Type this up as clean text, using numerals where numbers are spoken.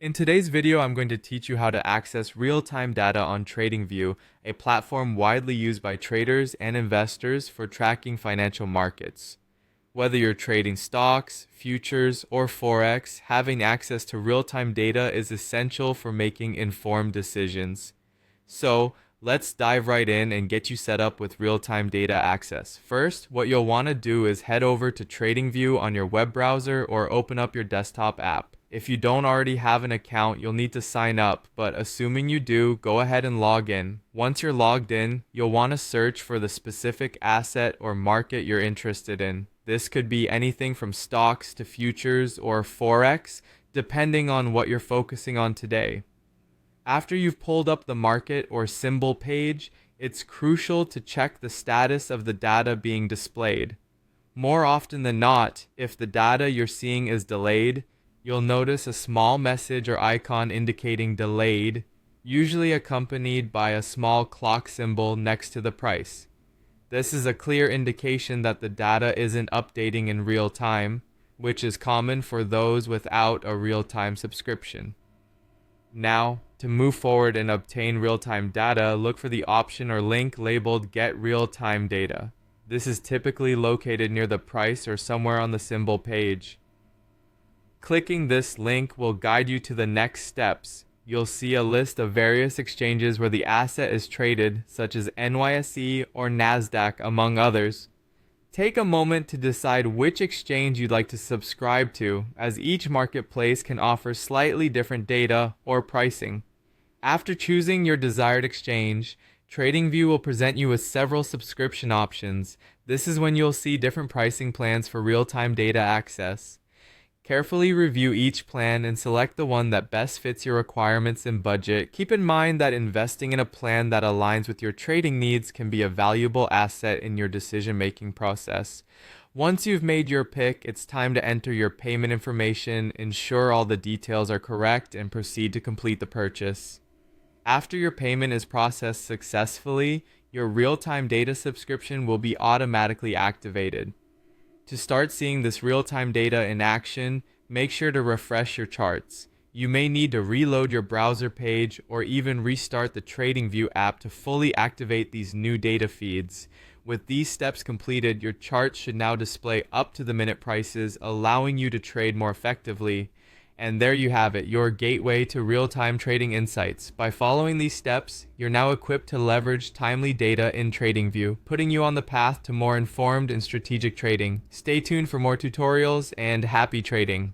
In today's video, I'm going to teach you how to access real-time data on TradingView, a platform widely used by traders and investors for tracking financial markets. Whether you're trading stocks, futures, or forex, having access to real-time data is essential for making informed decisions. So, let's dive right in and get you set up with real-time data access. First, what you'll want to do is head over to TradingView on your web browser or open up your desktop app. If you don't already have an account, you'll need to sign up, but assuming you do, go ahead and log in. Once you're logged in, you'll want to search for the specific asset or market you're interested in. This could be anything from stocks to futures or forex, depending on what you're focusing on today. After you've pulled up the market or symbol page, it's crucial to check the status of the data being displayed. More often than not, if the data you're seeing is delayed, you'll notice a small message or icon indicating delayed, usually accompanied by a small clock symbol next to the price. This is a clear indication that the data isn't updating in real time, which is common for those without a real-time subscription. Now, to move forward and obtain real-time data, look for the option or link labeled Get Real-Time Data. This is typically located near the price or somewhere on the symbol page. Clicking this link will guide you to the next steps. You'll see a list of various exchanges where the asset is traded, such as NYSE or NASDAQ, among others. Take a moment to decide which exchange you'd like to subscribe to, as each marketplace can offer slightly different data or pricing. After choosing your desired exchange, TradingView will present you with several subscription options. This is when you'll see different pricing plans for real-time data access. Carefully review each plan and select the one that best fits your requirements and budget. Keep in mind that investing in a plan that aligns with your trading needs can be a valuable asset in your decision-making process. Once you've made your pick, it's time to enter your payment information, ensure all the details are correct, and proceed to complete the purchase. After your payment is processed successfully, your real-time data subscription will be automatically activated. To start seeing this real-time data in action, make sure to refresh your charts. You may need to reload your browser page or even restart the TradingView app to fully activate these new data feeds. With these steps completed, your charts should now display up-to-the-minute prices, allowing you to trade more effectively. And there you have it, your gateway to real-time trading insights. By following these steps, you're now equipped to leverage timely data in TradingView, putting you on the path to more informed and strategic trading. Stay tuned for more tutorials, and happy trading.